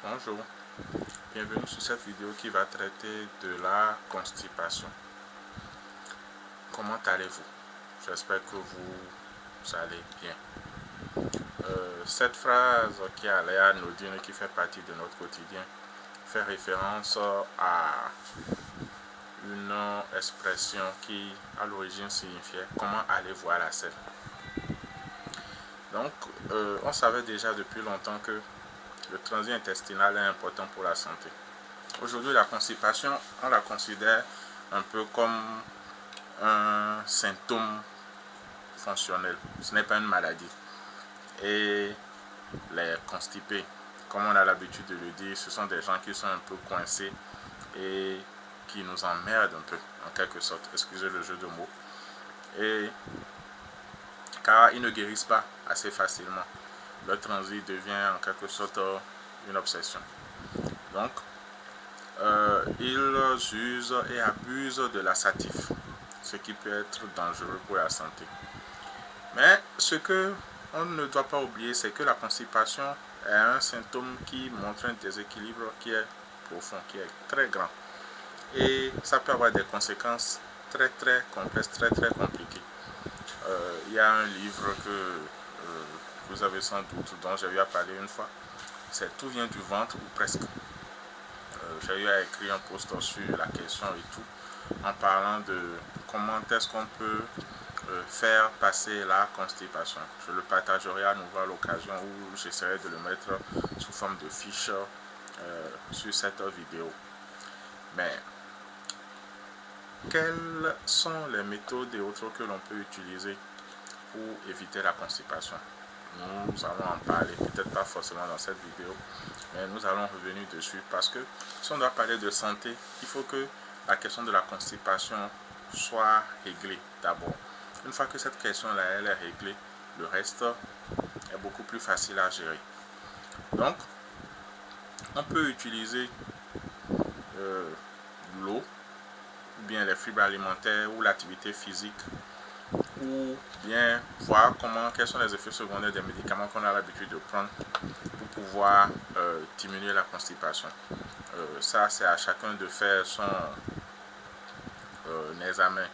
Bonjour, bienvenue sur cette vidéo qui va traiter de la constipation. Comment allez-vous? J'espère que vous allez bien. Cette phrase qui a l'air anodine, qui fait partie de notre quotidien, fait référence à une expression qui à l'origine signifiait comment allez-vous à la selle. Donc, on savait déjà depuis longtemps que le transit intestinal est important pour la santé. Aujourd'hui, la constipation, on la considère un peu comme un symptôme fonctionnel. Ce n'est pas une maladie. Et les constipés, comme on a l'habitude de le dire, ce sont des gens qui sont un peu coincés et qui nous emmerdent un peu, en quelque sorte. Excusez le jeu de mots. Et car ils ne guérissent pas assez facilement. Le transit devient en quelque sorte une obsession. Donc, ils usent et abusent de laxatifs, ce qui peut être dangereux pour la santé. Mais ce que on ne doit pas oublier, c'est que la constipation est un symptôme qui montre un déséquilibre qui est profond, qui est très grand. Et ça peut avoir des conséquences très complexes, très compliquées. Il y a un livre que vous avez sans doute, dont j'ai eu à parler une fois, c'est Tout vient du ventre ou presque. J'ai eu à écrire un post sur la question et tout, en parlant de comment est-ce qu'on peut faire passer la constipation. Je le partagerai à nouveau à l'occasion où j'essaierai de le mettre sous forme de fiche sur cette vidéo. Mais quelles sont les méthodes et autres que l'on peut utiliser pour éviter la constipation? Nous allons en parler, peut-être pas forcément dans cette vidéo, mais nous allons revenir dessus parce que si on doit parler de santé, il faut que la question de la constipation soit réglée d'abord. Une fois que cette question-là elle est réglée, le reste est beaucoup plus facile à gérer. Donc, on peut utiliser l'eau, ou bien les fibres alimentaires, ou l'activité physique, ou bien voir quels sont les effets secondaires des médicaments qu'on a l'habitude de prendre pour pouvoir diminuer la constipation. Ça, c'est à chacun de faire son examen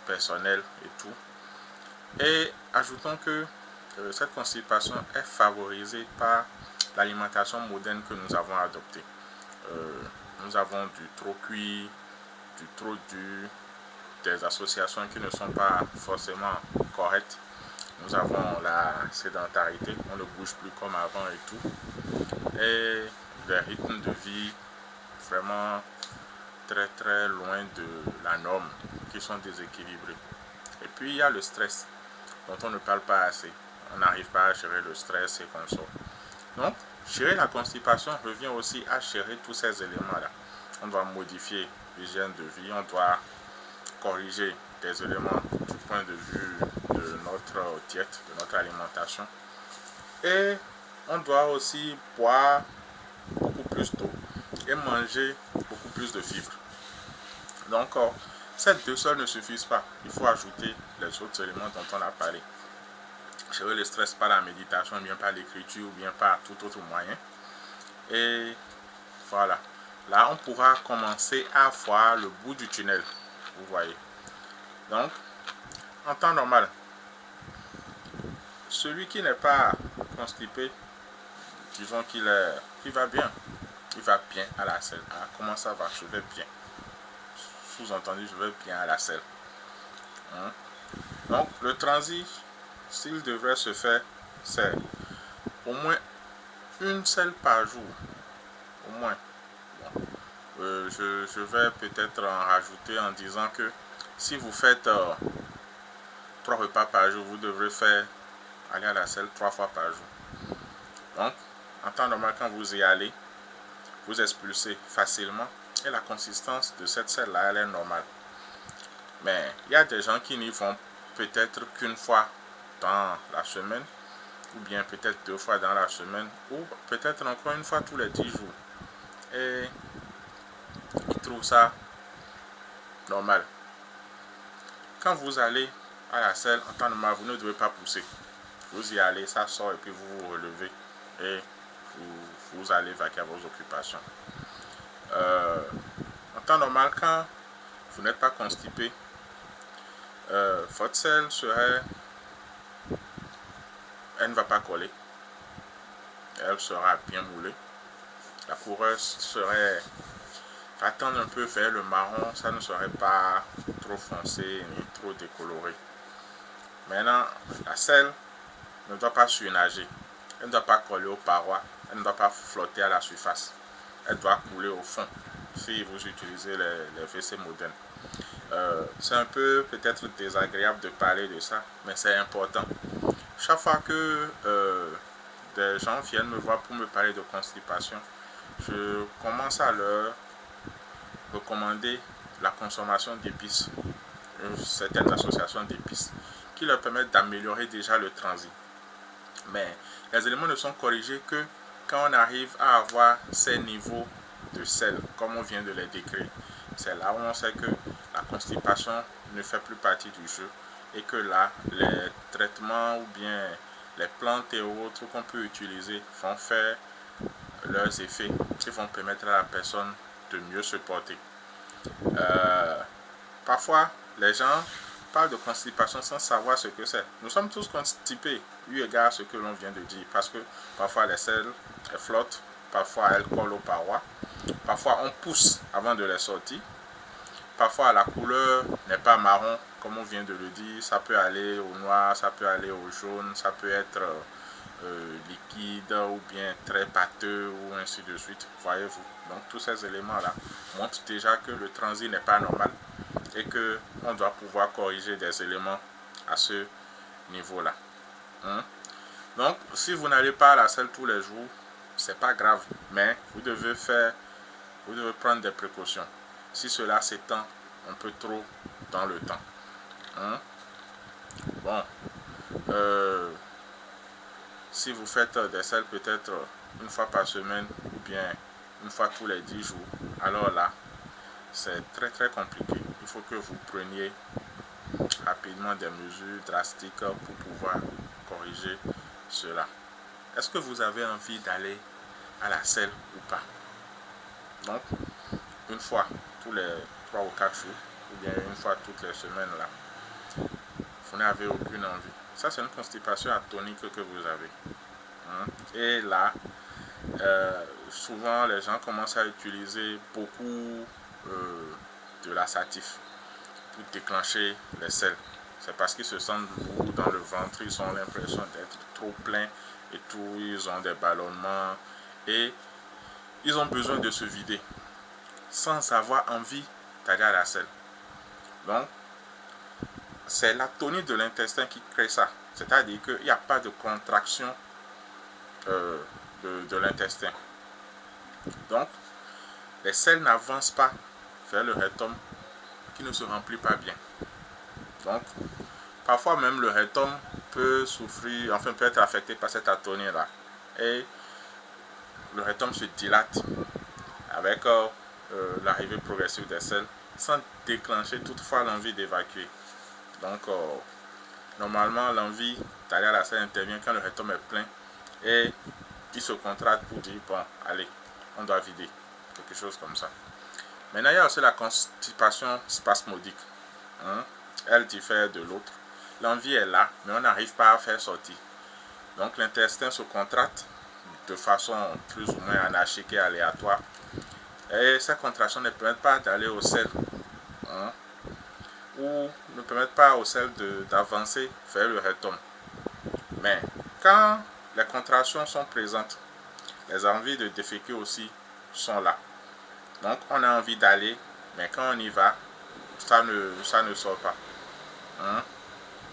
personnel et tout. Et ajoutons que cette constipation est favorisée par l'alimentation moderne que nous avons adoptée. Nous avons du trop cuit, du trop dur, des associations qui ne sont pas forcément correctes. Nous avons la sédentarité, on ne bouge plus comme avant et tout. Et des rythmes de vie vraiment très loin de la norme, qui sont déséquilibrés. Et puis il y a le stress, dont on ne parle pas assez. On n'arrive pas à gérer le stress et comme ça. Donc, gérer la constipation revient aussi à gérer tous ces éléments-là. On doit modifier l'hygiène de vie, on doit corriger des éléments du point de vue de notre diète, de notre alimentation. Et on doit aussi boire beaucoup plus d'eau et manger beaucoup plus de fibres. Donc, ces deux seuls ne suffisent pas. Il faut ajouter les autres éléments dont on a parlé. Gérer le stress par la méditation, bien par l'écriture, ou bien par tout autre moyen. Et voilà. Là, on pourra commencer à voir le bout du tunnel. Vous voyez. Donc, en temps normal, celui qui n'est pas constipé, disons qu'il va bien. Il va bien à la selle. Ah, comment ça va? Je vais bien. Sous-entendu, je vais bien à la selle. Donc, le transit, s'il devrait se faire, c'est au moins une selle par jour. Au moins. Bon. Je vais peut-être en rajouter en disant que si vous faites 3 repas par jour, vous devrez aller à la selle 3 fois par jour. Donc, en temps normal, quand vous y allez, vous expulsez facilement et la consistance de cette selle-là, elle est normale. Mais il y a des gens qui n'y vont peut-être qu'une fois dans la semaine, ou bien peut-être 2 fois dans la semaine, ou peut-être encore une fois tous les 10 jours. Et ils trouvent ça normal. Quand vous allez à la selle en temps normal, vous ne devez pas pousser. Vous y allez, ça sort et puis vous vous relevez. Et vous allez vaquer à vos occupations. En temps normal, quand vous n'êtes pas constipé, votre selle elle ne va pas coller, elle sera bien moulée. La couleur va tendre un peu vers le marron, ça ne serait pas trop foncé ni trop décoloré. Maintenant, la selle ne doit pas surnager, elle ne doit pas coller aux parois, elle ne doit pas flotter à la surface, elle doit couler au fond si vous utilisez les WC modernes. C'est un peu peut-être désagréable de parler de ça, mais c'est important. Chaque fois que des gens viennent me voir pour me parler de constipation, je commence à leur recommander la consommation d'épices, certaines associations d'épices, qui leur permettent d'améliorer déjà le transit. Mais les éléments ne sont corrigés que quand on arrive à avoir ces niveaux de sel, comme on vient de les décrire. C'est là où on sait que la constipation ne fait plus partie du jeu et que là, les traitements ou bien les plantes et autres qu'on peut utiliser vont faire leurs effets qui vont permettre à la personne de mieux se porter. Parfois, les gens parlent de constipation sans savoir ce que c'est. Nous sommes tous constipés, eu égard à ce que l'on vient de dire, parce que parfois les selles elles flottent, parfois elles collent aux parois, parfois on pousse avant de les sortir, parfois la couleur n'est pas marron, comme on vient de le dire, ça peut aller au noir, ça peut aller au jaune, ça peut être liquide ou bien très pâteux ou ainsi de suite, voyez-vous. Donc tous ces éléments-là montrent déjà que le transit n'est pas normal et qu'on doit pouvoir corriger des éléments à ce niveau-là. Donc si vous n'allez pas à la selle tous les jours, c'est pas grave, mais vous devez prendre des précautions. Si cela s'étend un peu trop dans le temps. Bon, si vous faites des selles peut-être une fois par semaine ou bien une fois tous les 10 jours, alors là, c'est très très compliqué. Il faut que vous preniez rapidement des mesures drastiques pour pouvoir corriger cela. Est-ce que vous avez envie d'aller à la selle ou pas? Donc, une fois tous les 3 ou 4 jours, ou bien une fois toutes les semaines là, vous n'avez aucune envie. Ça, c'est une constipation atonique que vous avez. Et là, souvent les gens commencent à utiliser beaucoup de laxatifs pour déclencher les selles. C'est parce qu'ils se sentent lourds dans le ventre, ils ont l'impression d'être trop pleins et tout, ils ont des ballonnements et ils ont besoin de se vider sans avoir envie d'aller à la selle. Donc, c'est l'atonie de l'intestin qui crée ça. C'est-à-dire qu'il n'y a pas de contraction de l'intestin. Donc, les selles n'avancent pas vers le rectum qui ne se remplit pas bien. Donc, parfois même le rectum peut souffrir, enfin peut être affecté par cette atonie-là. Et le rectum se dilate avec l'arrivée progressive des selles sans déclencher toutefois l'envie d'évacuer. Donc, normalement, l'envie d'aller à la selle intervient quand le rectum est plein et il se contracte pour dire, bon, allez, on doit vider. Quelque chose comme ça. Maintenant, il y a aussi la constipation spasmodique. Elle diffère de l'autre. L'envie est là, mais on n'arrive pas à faire sortir. Donc, l'intestin se contracte de façon plus ou moins anarchique et aléatoire. Et ces contractions ne permettent pas d'aller aux selles. Ou ne permettent pas aux selles d'avancer vers le rectum. Mais quand les contractions sont présentes, les envies de déféquer aussi sont là. Donc on a envie d'aller, mais quand on y va, ça ne sort pas.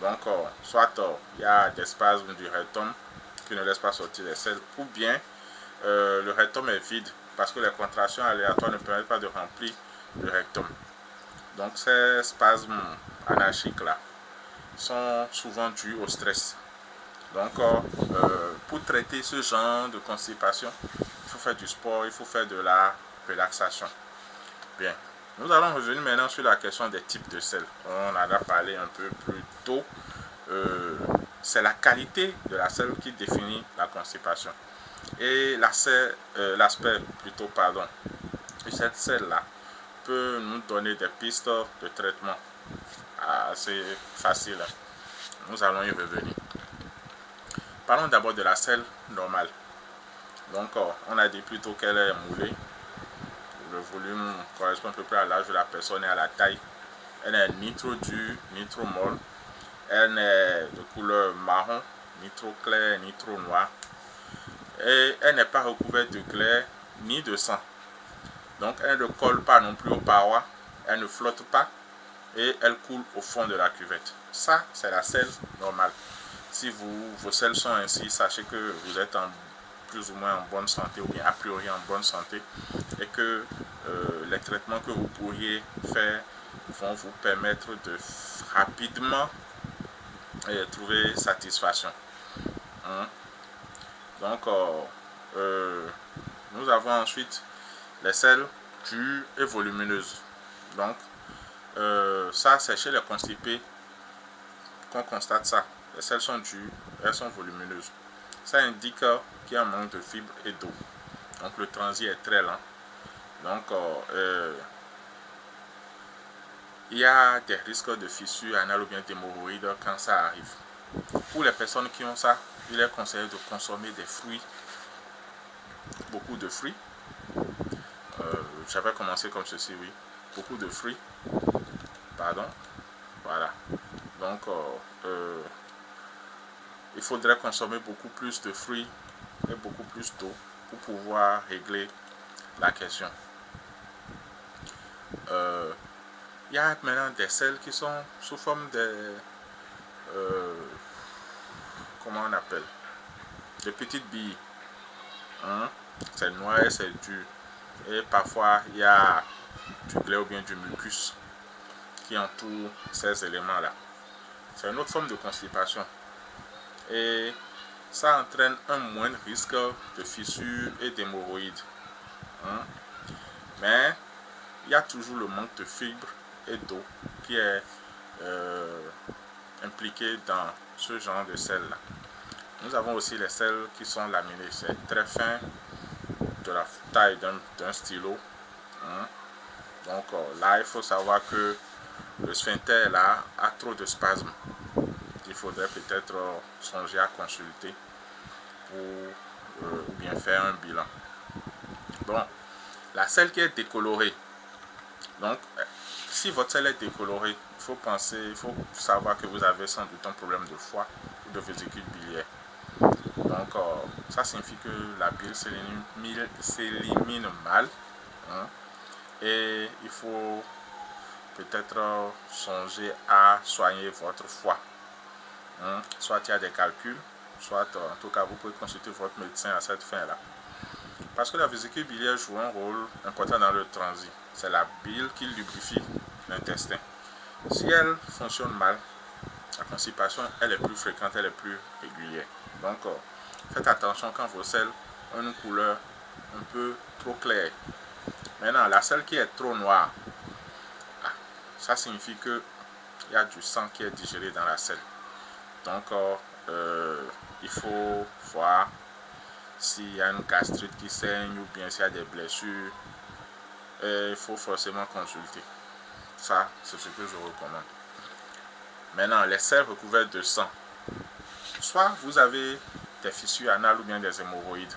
Donc soit il y a des spasmes du rectum qui ne laissent pas sortir les selles, ou bien le rectum est vide parce que les contractions aléatoires ne permettent pas de remplir le rectum. Donc ces spasmes anarchiques là sont souvent dus au stress. Donc pour traiter ce genre de constipation, il faut faire du sport, il faut faire de la relaxation. Bien, nous allons revenir maintenant sur la question des types de selles. On en a parlé un peu plus tôt. C'est la qualité de la selle qui définit la constipation. Et l'aspect plutôt, pardon, de cette selle-là peut nous donner des pistes de traitement assez faciles. Nous allons y revenir. Parlons d'abord de la selle normale. Donc, on a dit plutôt qu'elle est moulée. Le volume correspond à peu près à l'âge de la personne et à la taille. Elle n'est ni trop dure, ni trop molle. Elle n'est de couleur marron, ni trop claire, ni trop noire. Et elle n'est pas recouverte de glaire, ni de sang. Donc, elle ne colle pas non plus aux parois. Elle ne flotte pas. Et elle coule au fond de la cuvette. Ça, c'est la selle normale. Si vos selles sont ainsi, sachez que vous êtes plus ou moins en bonne santé, ou bien a priori en bonne santé, et que les traitements que vous pourriez faire vont vous permettre de rapidement trouver satisfaction. Donc, nous avons ensuite les selles dures et volumineuses. Donc, ça, c'est chez les constipés qu'on constate ça. Les selles sont dures, elles sont volumineuses. Ça indique qu'il y a un manque de fibres et d'eau. Donc, le transit est très lent. Donc, il y a des risques de fissures anales ou bien d'hémorroïdes quand ça arrive. Pour les personnes qui ont ça, il est conseillé de consommer des fruits, beaucoup de fruits. J'avais commencé comme ceci, oui. Beaucoup de fruits. Pardon. Voilà. Donc, il faudrait consommer beaucoup plus de fruits et beaucoup plus d'eau pour pouvoir régler la question. Il y a maintenant des selles qui sont sous forme de comment on appelle, de petites billes. C'est noir et c'est dur. Et parfois il y a du glaire ou bien du mucus qui entoure ces éléments-là. C'est une autre forme de constipation. Et ça entraîne un moindre risque de fissures et d'hémorroïdes. Mais il y a toujours le manque de fibres et d'eau qui est impliqué dans ce genre de selles-là. Nous avons aussi les selles qui sont laminées. C'est très fin, de la taille d'un stylo. Donc là, il faut savoir que le sphincter là a trop de spasmes. Il faudrait peut-être songer à consulter pour ou bien faire un bilan. Bon, la selle qui est décolorée. Donc, si votre selle est décolorée, il faut savoir que vous avez sans doute un problème de foie ou de vésicule biliaire. Donc, ça signifie que la bile s'élimine mal. Et il faut peut-être songer à soigner votre foie. Soit il y a des calculs, soit en tout cas vous pouvez consulter votre médecin à cette fin-là. Parce que la vésicule biliaire joue un rôle important dans le transit. C'est la bile qui lubrifie l'intestin. Si elle fonctionne mal, la constipation elle est plus fréquente, elle est plus régulière. Donc faites attention quand vos selles ont une couleur un peu trop claire. Maintenant, la selle qui est trop noire, ça signifie qu'il y a du sang qui est digéré dans la selle. Donc, il faut voir s'il y a une gastrite qui saigne ou bien s'il y a des blessures. Il faut forcément consulter. Ça, c'est ce que je recommande. Maintenant, les selles recouvertes de sang. Soit vous avez des fissures anales ou bien des hémorroïdes.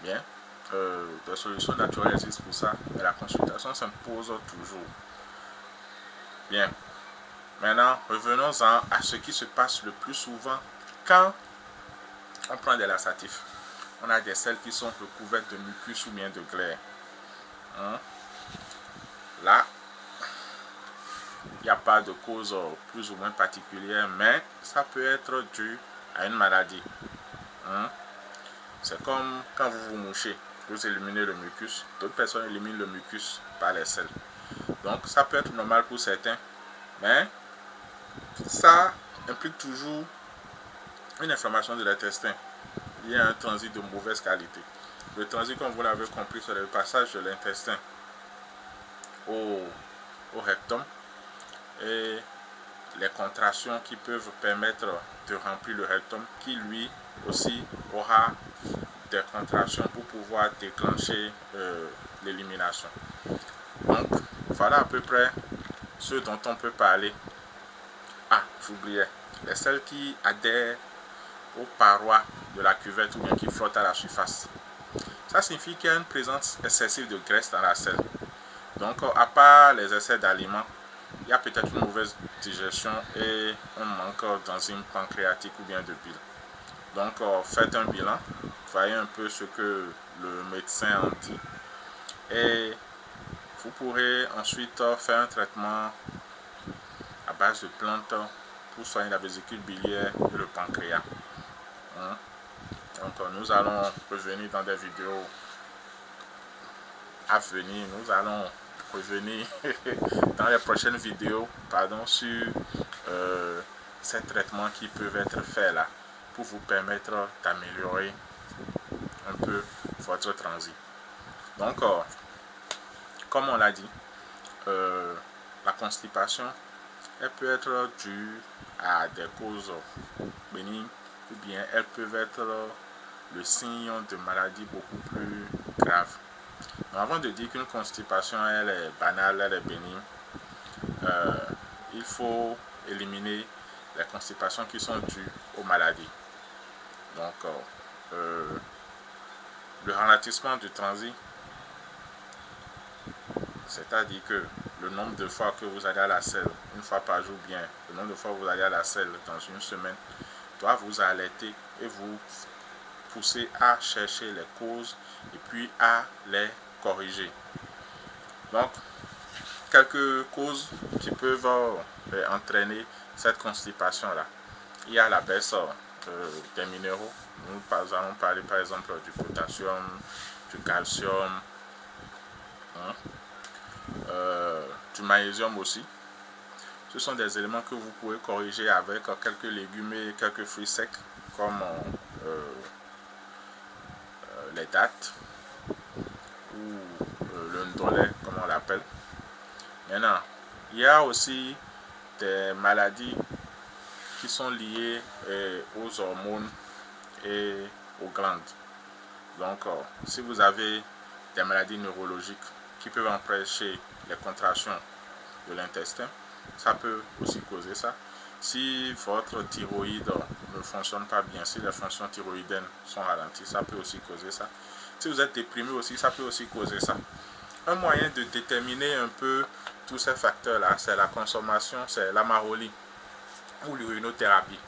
Bien, des solutions naturelles existent pour ça, mais la consultation s'impose toujours. Bien, maintenant revenons-en à ce qui se passe le plus souvent quand on prend des laxatifs. On a des selles qui sont recouvertes de mucus ou bien de glaire. Là, il n'y a pas de cause plus ou moins particulière, mais ça peut être dû à une maladie. C'est comme quand vous vous mouchez, vous éliminez le mucus. D'autres personnes éliminent le mucus par les selles. Donc ça peut être normal pour certains, mais ça implique toujours une inflammation de l'intestin. Il y a un transit de mauvaise qualité. Le transit, comme vous l'avez compris, c'est le passage de l'intestin au rectum. Et les contractions qui peuvent permettre de remplir le rectum, qui lui aussi aura des contractions pour pouvoir déclencher l'élimination. Donc voilà à peu près ce dont on peut parler. Ah, j'oubliais, les selles qui adhèrent aux parois de la cuvette ou bien qui flottent à la surface. Ça signifie qu'il y a une présence excessive de graisse dans la selle. Donc à part les excès d'aliments, il y a peut-être une mauvaise digestion et un manque d'enzymes pancréatiques ou bien de bile. Donc faites un bilan, voyez un peu ce que le médecin en dit et vous pourrez ensuite faire un traitement à base de plantes pour soigner la vésicule biliaire et le pancréas. Donc nous allons revenir dans des vidéos à venir, nous allons revenir dans les prochaines vidéos sur ces traitements qui peuvent être faits là pour vous permettre d'améliorer un peu votre transit. Donc comme on l'a dit, la constipation elle peut être due à des causes bénignes ou bien elles peuvent être le signe de maladies beaucoup plus graves. Mais avant de dire qu'une constipation elle est banale, elle est bénigne, il faut éliminer les constipations qui sont dues aux maladies. Donc le ralentissement du transit, c'est-à-dire que le nombre de fois que vous allez à la selle, une fois par jour bien, le nombre de fois que vous allez à la selle dans une semaine, doit vous alerter et vous pousser à chercher les causes et puis à les corriger. Donc, quelques causes qui peuvent entraîner cette constipation-là. Il y a la baisse des minéraux. Nous allons parler par exemple du potassium, du calcium, du magnésium aussi. Ce sont des éléments que vous pouvez corriger avec quelques légumes et quelques fruits secs comme les dattes ou le ndolé comme on l'appelle. Maintenant, il y a aussi des maladies qui sont liées aux hormones et aux glandes. Donc, si vous avez des maladies neurologiques qui peuvent empêcher les contractions de l'intestin, ça peut aussi causer ça. Si votre thyroïde ne fonctionne pas bien, si les fonctions thyroïdiennes sont ralenties, ça peut aussi causer ça. Si vous êtes déprimé aussi, ça peut aussi causer ça. Un moyen de déterminer un peu tous ces facteurs-là, c'est la consommation, c'est la maroli ou l'urinothérapie.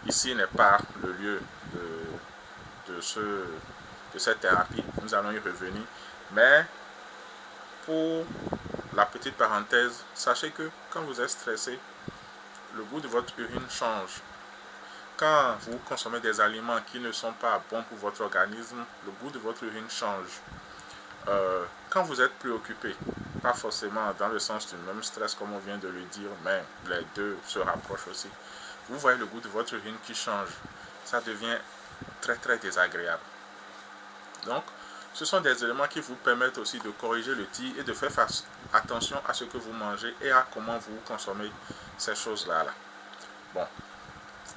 Ici n'est pas le lieu de cette thérapie, nous allons y revenir. Mais pour la petite parenthèse, sachez que quand vous êtes stressé, le goût de votre urine change. Quand vous consommez des aliments qui ne sont pas bons pour votre organisme, le goût de votre urine change. Quand vous êtes préoccupé, pas forcément dans le sens du même stress comme on vient de le dire, mais les deux se rapprochent aussi, vous voyez le goût de votre urine qui change. Ça devient très très désagréable. Donc, ce sont des éléments qui vous permettent aussi de corriger le tir et de faire attention à ce que vous mangez et à comment vous consommez ces choses-là. Bon,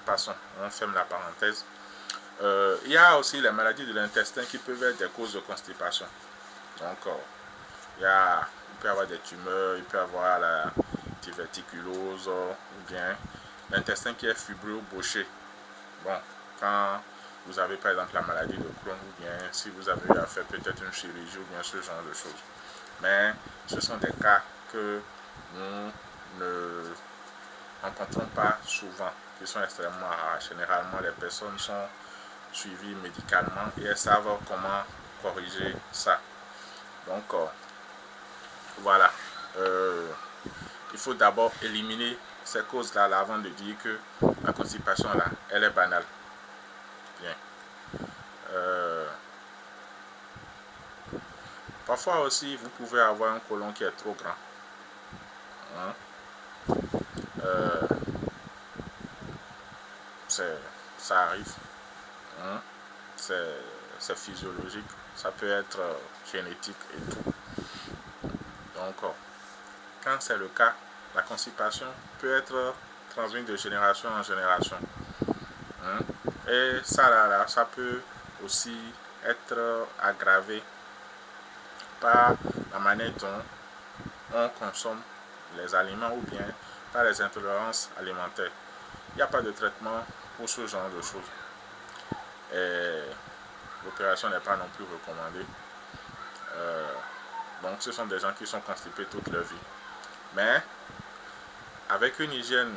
passons, on ferme la parenthèse. Il y a aussi les maladies de l'intestin qui peuvent être des causes de constipation. Donc, il peut y avoir des tumeurs, il peut y avoir la diverticulose ou bien l'intestin qui est fibreux ou bouché. Bon, quand vous avez par exemple la maladie de Crohn ou bien si vous avez eu à faire peut-être une chirurgie ou bien ce genre de choses. Mais ce sont des cas que nous ne rencontrons pas souvent, qui sont extrêmement rares. Généralement, les personnes sont suivies médicalement et elles savent comment corriger ça. Donc, voilà. Il faut d'abord éliminer ces causes-là avant de dire que la constipation-là, elle est banale. Bien. Parfois aussi, vous pouvez avoir un côlon qui est trop grand. Ça arrive. C'est physiologique. Ça peut être génétique et tout. Donc, quand c'est le cas, la constipation peut être transmise de génération en génération. Et ça, ça peut aussi être aggravé par la manière dont on consomme les aliments ou bien par les intolérances alimentaires. Il n'y a pas de traitement pour ce genre de choses. Et l'opération n'est pas non plus recommandée. Donc ce sont des gens qui sont constipés toute leur vie. Mais avec une hygiène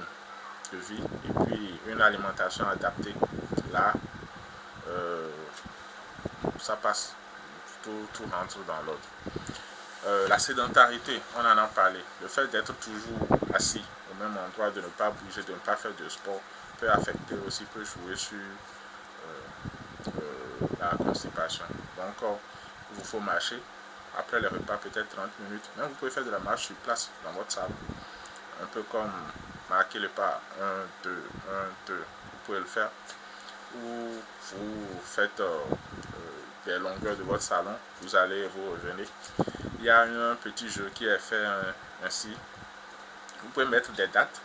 de vie et puis une alimentation adaptée, là, ça passe. Tout rentre dans l'ordre. La sédentarité, on en a parlé. Le fait d'être toujours assis au même endroit, de ne pas bouger, de ne pas faire de sport, peut affecter aussi, peut jouer sur la constipation. Donc, il vous faut marcher. Après les repas, peut-être 30 minutes. Même vous pouvez faire de la marche sur place dans votre salle. Un peu comme marquer le pas 1, 2, 1, 2. Vous pouvez le faire. Ou vous faites des longueurs de votre salon. Vous allez, vous revenez. Il y a un petit jeu qui est fait ainsi. Vous pouvez mettre des dates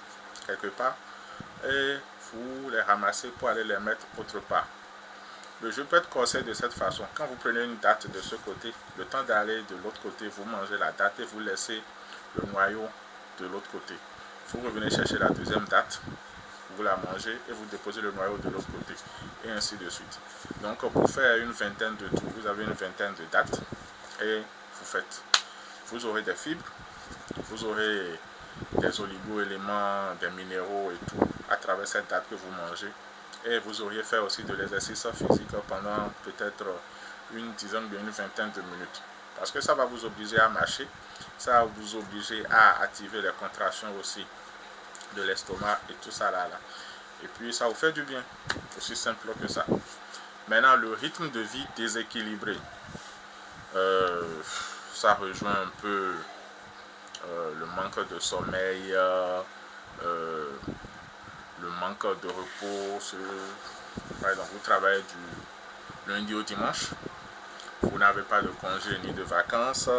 quelque part et vous les ramassez pour aller les mettre autre part. Le jeu peut être corsé de cette façon. Quand vous prenez une date de ce côté, le temps d'aller de l'autre côté, vous mangez la date et vous laissez le noyau de l'autre côté. Vous revenez chercher la deuxième date, vous la mangez et vous déposez le noyau de l'autre côté. Et ainsi de suite. Donc pour faire une vingtaine de tours, vous avez une vingtaine de dates et vous faites. Vous aurez des fibres, vous aurez des oligo-éléments, des minéraux et tout à travers cette date que vous mangez. Et vous auriez fait aussi de l'exercice physique pendant peut-être une dizaine ou une vingtaine de minutes. Parce que ça va vous obliger à marcher, ça va vous obliger à activer les contractions aussi de l'estomac et tout ça là. Et puis ça vous fait du bien, aussi simple que ça. Maintenant, le rythme de vie déséquilibré, ça rejoint un peu le manque de sommeil, le manque de repos. Par exemple, vous travaillez du lundi au dimanche, vous n'avez pas de congé ni de vacances,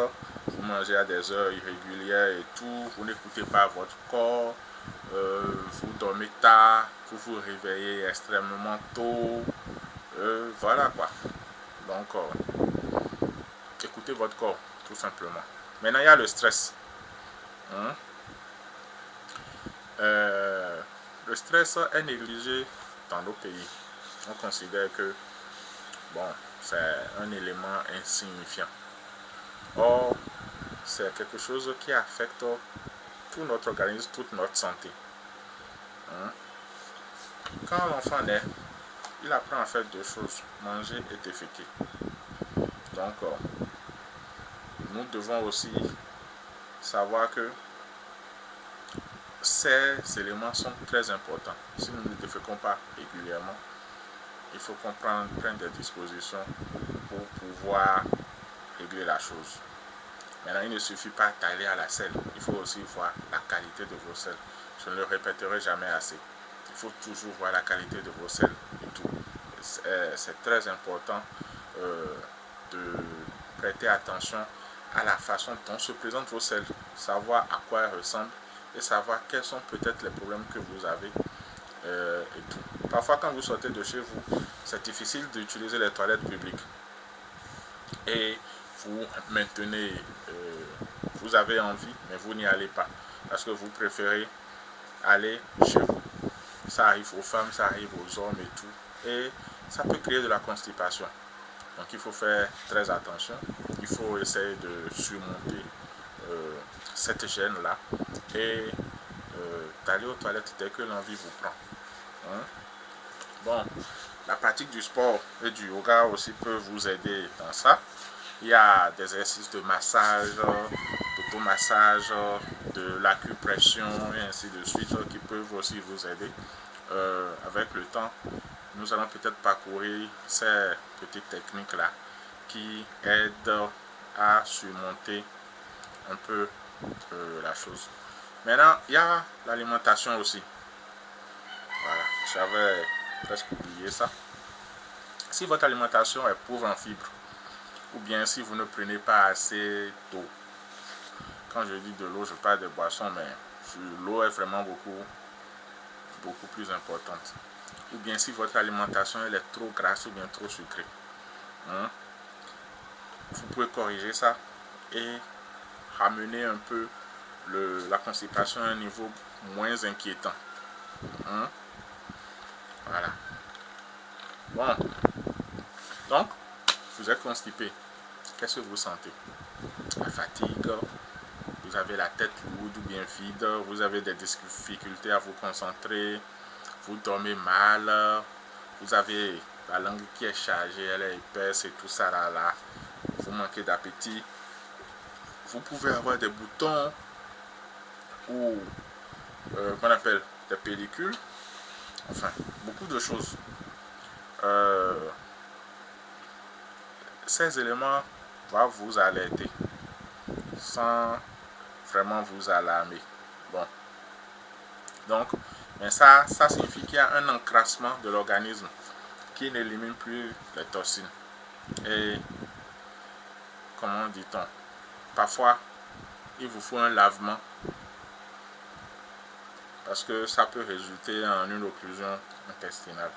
vous mangez à des heures irrégulières et tout, vous n'écoutez pas votre corps, vous dormez tard, vous vous réveillez extrêmement tôt, voilà quoi. Donc, écoutez votre corps, tout simplement. Maintenant, il y a le stress. Le stress est négligé dans nos pays. On considère que bon, c'est un élément insignifiant. Or, c'est quelque chose qui affecte tout notre organisme, toute notre santé. Quand l'enfant naît, il apprend à faire deux choses, manger et déféquer. Donc, nous devons aussi savoir que ces éléments sont très importants. Si nous ne déféquons pas régulièrement, il faut qu'on prenne des dispositions pour pouvoir régler la chose. Maintenant, il ne suffit pas d'aller à la selle. Il faut aussi voir la qualité de vos selles. Je ne le répéterai jamais assez. Il faut toujours voir la qualité de vos selles et tout. C'est très important de prêter attention à la façon dont se présentent vos selles. Savoir à quoi elles ressemblent et savoir quels sont peut-être les problèmes que vous avez et tout. Parfois, quand vous sortez de chez vous, c'est difficile d'utiliser les toilettes publiques. Et vous maintenez, vous avez envie, mais vous n'y allez pas. Parce que vous préférez aller chez vous. Ça arrive aux femmes, ça arrive aux hommes et tout. Et ça peut créer de la constipation. Donc il faut faire très attention. Il faut essayer de surmonter cette gêne-là. Et d'aller aux toilettes dès que l'envie vous prend. Bon, la pratique du sport et du yoga aussi peut vous aider dans ça. Il y a des exercices de massage, d'automassage, de l'acupression et ainsi de suite qui peuvent aussi vous aider. Avec le temps, nous allons peut-être parcourir ces petites techniques-là qui aident à surmonter un peu la chose. Maintenant, il y a l'alimentation aussi. Voilà, j'avais presque oublié ça. Si votre alimentation est pauvre en fibres, ou bien si vous ne prenez pas assez d'eau, quand je dis de l'eau, je parle de boissons, mais l'eau est vraiment beaucoup plus importante. Ou bien si votre alimentation elle est trop grasse ou bien trop sucrée, vous pouvez corriger ça et ramener un peu la constipation à un niveau moins inquiétant. Voilà. Bon. Donc, vous êtes constipé. Qu'est-ce que vous sentez? La fatigue, vous avez la tête lourde ou bien vide, vous avez des difficultés à vous concentrer, vous dormez mal, vous avez la langue qui est chargée, elle est épaisse et tout ça là. Vous manquez d'appétit. Vous pouvez avoir des boutons ou qu'on appelle des pellicules. Enfin, beaucoup de choses. Ces éléments vont vous alerter sans vraiment vous alarmer. Bon. Donc, mais ça signifie qu'il y a un encrassement de l'organisme qui n'élimine plus les toxines. Et comment dit-on? Parfois, il vous faut un lavement parce que ça peut résulter en une occlusion intestinale.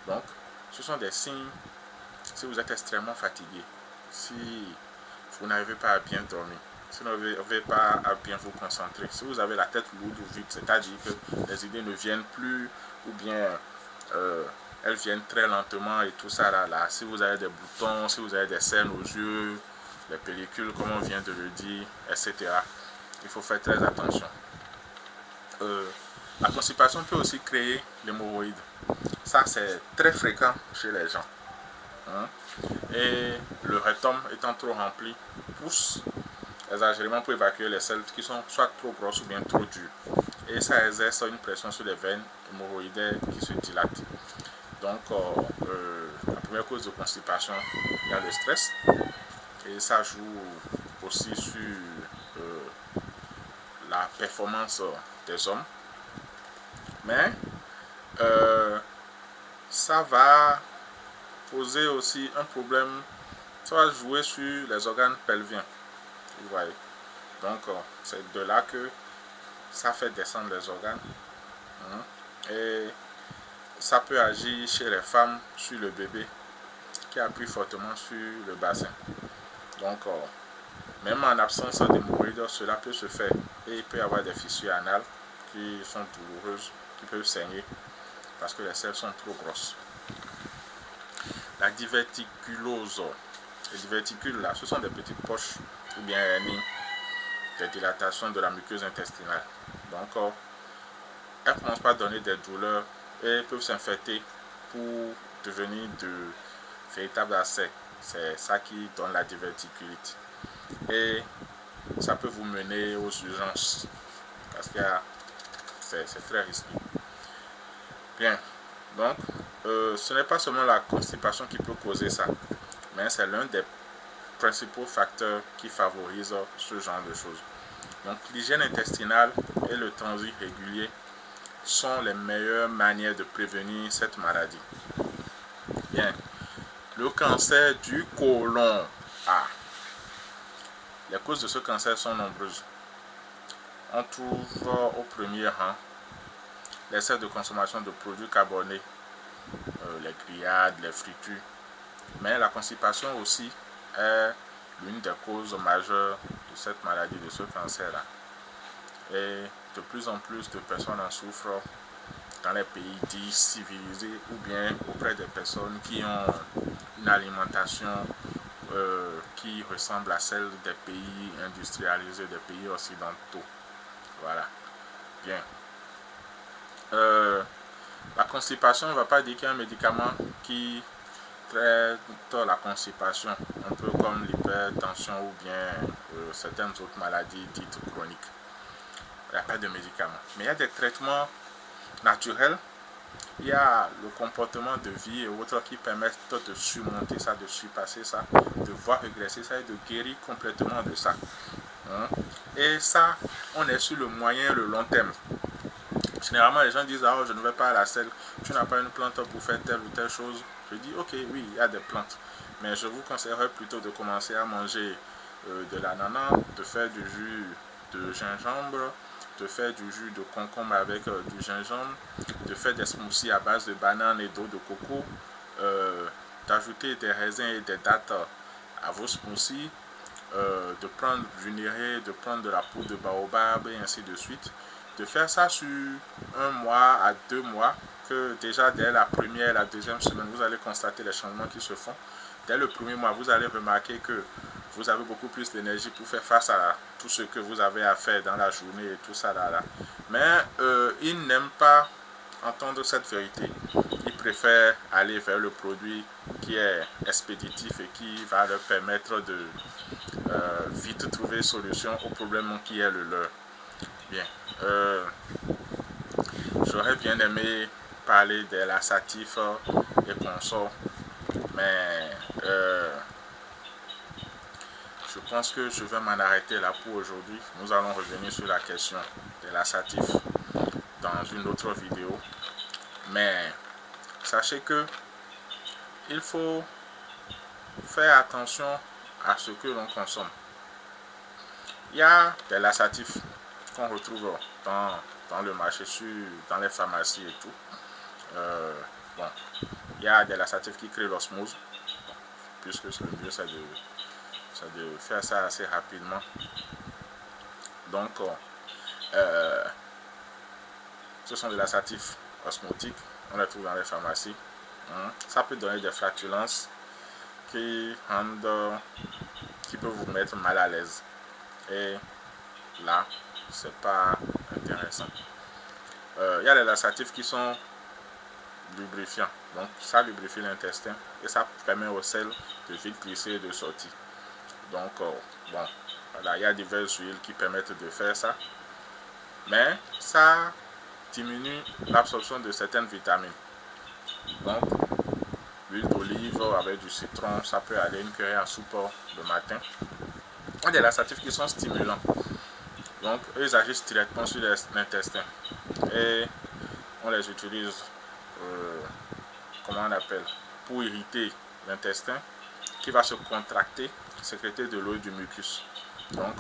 Donc, ce sont des signes. Si vous êtes extrêmement fatigué, si vous n'arrivez pas à bien dormir, si vous n'arrivez pas à bien vous concentrer, si vous avez la tête lourde ou vide, c'est-à-dire que les idées ne viennent plus ou bien elles viennent très lentement et tout ça là, si vous avez des boutons, si vous avez des cernes aux yeux, des pellicules comme on vient de le dire, etc., il faut faire très attention. La constipation peut aussi créer l'hémorroïde. Ça, c'est très fréquent chez les gens. Et le rectum étant trop rempli pousse exagérément pour évacuer les selles qui sont soit trop grosses ou bien trop dures. Et ça exerce une pression sur les veines hémorroïdaires qui se dilatent. Donc, la première cause de constipation, il y a le stress. Et ça joue aussi sur la performance des hommes. Mais ça va poser aussi un problème, ça va jouer sur les organes pelviens. Vous voyez. Donc, c'est de là que ça fait descendre les organes. Et ça peut agir chez les femmes sur le bébé qui appuie fortement sur le bassin. Donc, même en absence d'hémorroïdes, cela peut se faire. Et il peut y avoir des fissures anales qui sont douloureuses, qui peuvent saigner parce que les selles sont trop grosses. La diverticulose. Les diverticules, là, ce sont des petites poches ou bien des dilatations de la muqueuse intestinale. Donc, elles ne commencent pas à donner des douleurs et peuvent s'infecter pour devenir de véritables abcès. C'est ça qui donne la diverticulite. Et ça peut vous mener aux urgences parce que c'est très risqué. Bien, donc ce n'est pas seulement la constipation qui peut causer ça, mais c'est l'un des principaux facteurs qui favorisent ce genre de choses. Donc l'hygiène intestinale et le transit régulier sont les meilleures manières de prévenir cette maladie. Bien, le cancer du côlon. Les causes de ce cancer sont nombreuses. On trouve au premier rang l'excès de consommation de produits carbonés, les grillades, les fritures. Mais la constipation aussi est l'une des causes majeures de cette maladie, de ce cancer-là. Et de plus en plus de personnes en souffrent dans les pays dits civilisés ou bien auprès des personnes qui ont une alimentation qui ressemble à celle des pays industrialisés, des pays occidentaux. Voilà. Bien. La constipation, on ne va pas dire qu'il y a un médicament qui traite la constipation, un peu comme l'hypertension ou bien certaines autres maladies dites chroniques. Il n'y a pas de médicament. Mais il y a des traitements naturels. Il y a le comportement de vie et autres qui permettent de surmonter ça, de surpasser ça, de voir régresser ça et de guérir complètement de ça. Et ça, on est sur le moyen et le long terme. Généralement, les gens disent « je ne vais pas à la selle, tu n'as pas une plante pour faire telle ou telle chose. » Je dis « Ok, oui, il y a des plantes. Mais je vous conseillerais plutôt de commencer à manger de l'ananas, de faire du jus de gingembre, de faire du jus de concombre avec du gingembre, de faire des smoothies à base de bananes et d'eau de coco, d'ajouter des raisins et des dattes à vos smoothies, de prendre du néré, de prendre de la poudre de baobab et ainsi de suite. De faire ça sur 1 mois à 2 mois, que déjà dès la première et la deuxième semaine, vous allez constater les changements qui se font. Dès le premier mois, vous allez remarquer que vous avez beaucoup plus d'énergie pour faire face à tout ce que vous avez à faire dans la journée et tout ça là. Mais ils n'aiment pas entendre cette vérité. Ils préfèrent aller vers le produit qui est expéditif et qui va leur permettre de vite trouver solution au problème qui est le leur. Bien. J'aurais bien aimé parler des laxatifs et consorts, mais je pense que je vais m'en arrêter là pour aujourd'hui. Nous allons revenir sur la question des laxatifs dans une autre vidéo. Mais sachez que il faut faire attention à ce que l'on consomme. Il y a des laxatifs qu'on retrouve dans le marché, dans les pharmacies et tout. Bon, il y a des laxatifs qui créent l'osmose, puisque le mieux c'est de faire ça assez rapidement. Donc, ce sont des laxatifs osmotiques, on les trouve dans les pharmacies. Ça peut donner des flatulences qui peuvent vous mettre mal à l'aise. Et là, c'est pas intéressant. Il y a les laxatifs qui sont lubrifiants. Donc, ça lubrifie l'intestin et ça permet au sel de vite glisser et de sortir. Donc, bon, voilà, il y a diverses huiles qui permettent de faire ça. Mais ça diminue l'absorption de certaines vitamines. Donc, l'huile d'olive avec du citron, ça peut aller une cuillère à soupe le matin. Il y a des laxatifs qui sont stimulants. Donc, eux, ils agissent directement sur l'intestin. Et on les utilise, comment on appelle, pour irriter l'intestin qui va se contracter, sécréter de l'eau et du mucus. Donc,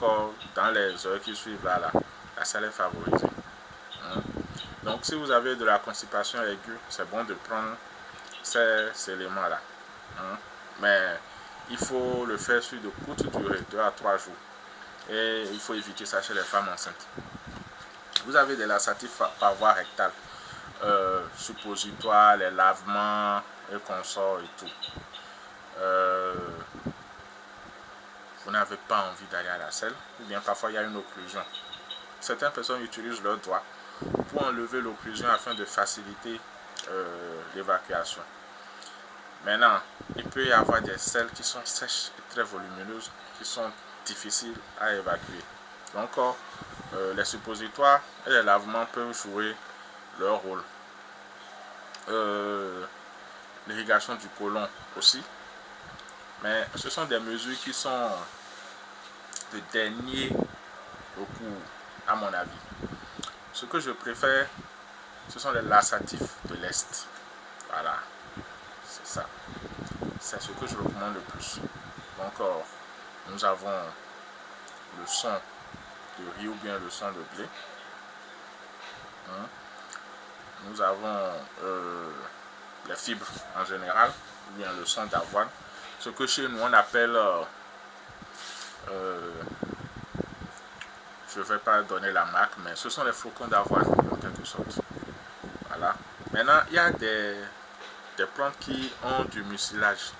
dans les heures qui suivent, la salle est favorisée. Donc, si vous avez de la constipation aiguë, c'est bon de prendre ces éléments-là. Mais il faut le faire sur de courtes durées, 2 à 3 jours. Et il faut éviter ça chez les femmes enceintes. Vous avez des laxatifs par voie rectale, suppositoires, les lavements et consorts et tout. Vous n'avez pas envie d'aller à la selle, ou bien parfois il y a une occlusion. Certaines personnes utilisent leurs doigts pour enlever l'occlusion afin de faciliter l'évacuation. Maintenant, il peut y avoir des selles qui sont sèches et très volumineuses, qui sont difficiles à évacuer. Donc, les suppositoires et les lavements peuvent jouer leur rôle. L'irrigation du côlon aussi. Mais ce sont des mesures qui sont de dernier recours, à mon avis. Ce que je préfère, ce sont les laxatifs de l'Est. Voilà, c'est ça. C'est ce que je recommande le plus. Donc, nous avons le son de riz ou bien le son de blé. Nous avons les fibres en général, ou bien le son d'avoine. Ce que chez nous on appelle, je ne vais pas donner la marque, mais ce sont les flocons d'avoine en quelque sorte. Voilà. Maintenant, il y a des plantes qui ont du mucilage.